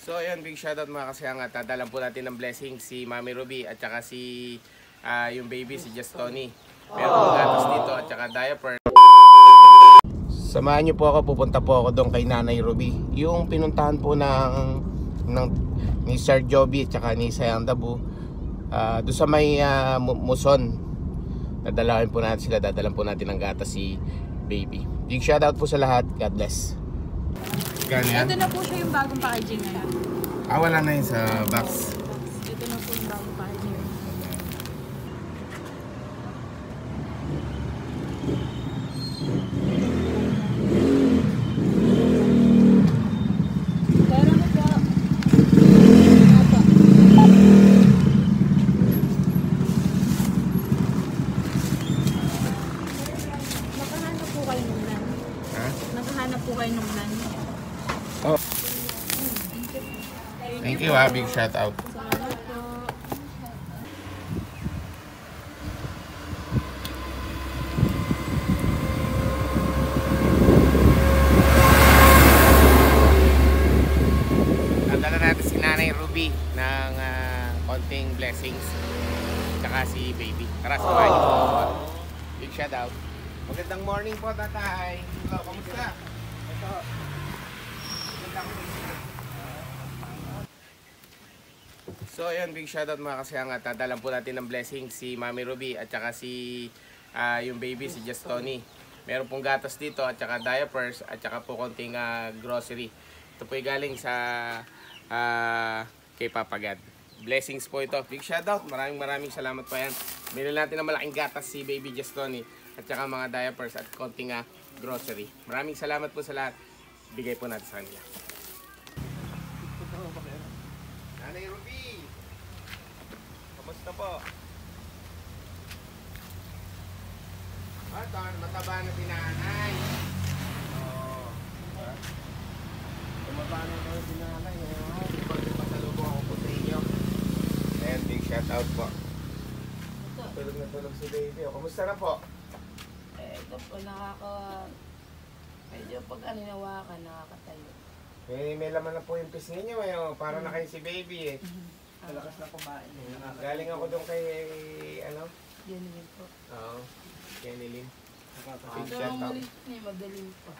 So ayun, big shoutout mga kasayang at dadalan po natin ng blessing si Mami Ruby at saka si yung baby si Just Tony. Meron pong gatas dito at saka diaper. Samahan niyo po ako, pupunta po ako doon kay Nanay Ruby. Yung pinuntahan po ni Sir Joby at saka ni Sayang Dabu. Doon sa may Muson. Dadalahin po natin sila, dadalan po natin ng gatas si baby. Big shoutout po sa lahat. God bless. Ganyan. Ito na po siya yung bagong packaging na yan. Wala na yun sa box. Ito na po yung bagong packaging. Pero ano po? Nakahanap po kayo nung nan. Ha? Nakahanap po kayo nung nan. Oh. Thank you big shoutout. Salamat po. Nadala natin si Nanay Ruby ng konting blessings. Tsaka si baby. Tara, samahan niyo po ako. Big shoutout. Magandang morning po, tatay. Hello, kamusta? Ito. So ayun, big shoutout mga kasayang at dadalan po natin ng blessing si Mami Ruby at saka si yung baby si Just Tony. Meron pong gatas dito at saka diapers at saka po konting grocery. Ito po galing sa kay Papa God. Blessings po ito. Big shoutout. Maraming salamat po yan. Binili natin ng malaking gatas si baby Just Tony at saka mga diapers at konting grocery. Maraming salamat po sa lahat. Bigay po natin sa kanila. Nanay Ruby, kamusta po? Mataba na si nanay. Oo. Tumaba na si nanay. Pasalubong ako po sa inyo. Ayan, big shoutout po. Tulog na tulog si baby. Kamusta na po? Ito po medyo pag nawakan, nakakatayo. May laman na po yung pisngi niyo. Para na kayo si baby eh. Malakas na kumain. Galing ako doon kay Yan din po. Oo. Kenilyn. Big Ito shoutout. ang ulit niya, madaling pa.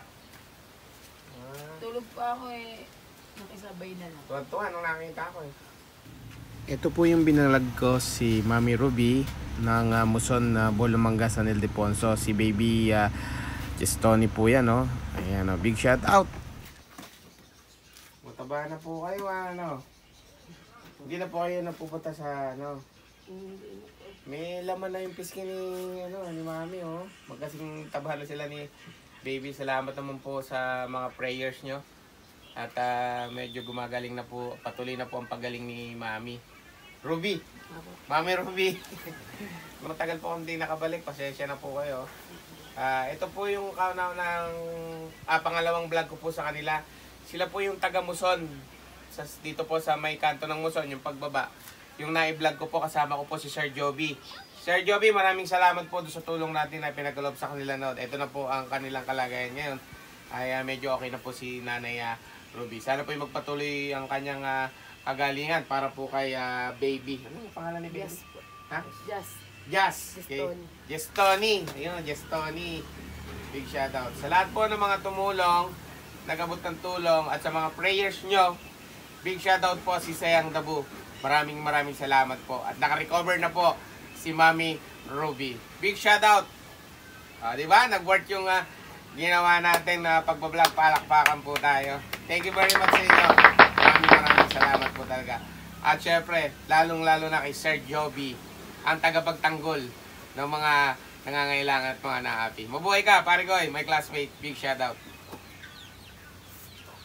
Tulog pa ako nakisabay na lang. Tuwan-tuwa nung nakita ko eh. Ito po yung binalag ko si Mami Ruby ng Muson na Bolomanga San Ildefonso. Si baby Just Tony po yan, no? Ayan, no? Big shout out. Mataba na po kayo, Hindi na po kayo napupunta sa, May laman na yung piskin ni Mami, oh. Magkasing taba na sila ni baby. Salamat naman po sa mga prayers nyo. At medyo gumagaling na po, patuloy na po ang paggaling ni Mami. Ruby! Mami Ruby! Matagal po akong hindi nakabalik, pasensya na po kayo. Ito po yung pangalawang vlog ko po sa kanila. Sila po yung taga Muson. Dito po sa may kanto ng Muson, yung pagbaba. Yung na-vlog ko po, kasama ko po si Sir Joby. Sir Joby, maraming salamat po sa tulong natin na pinagalob sa kanila. Ito na po ang kanilang kalagayan ngayon. Ay medyo okay na po si Nanay Ruby. Sana po yung magpatuloy ang kanyang kagalingan para po kay baby. Ano yung pangalan ni baby? Yes po. Ha? Just Okay. Tony. Just Tony. Ayun, Just Tony. Big shoutout. Sa lahat po ng mga tumulong, nagabot ng tulong, at sa mga prayers nyo, big shoutout po si Sayang Dabu. Maraming salamat po. At naka-recover na po si Mami Ruby. Big shoutout. Diba? Nag-work yung ginawa natin na pagbablog, palakpakan po tayo. Thank you very much sa inyo. Maraming salamat po talaga. At syempre, lalong-lalo na kay Sir Joby, ang tagapagtanggol ng mga nangangailangan at mga na-happy. Mabuhay ka, pare ko, my classmate. Big shoutout.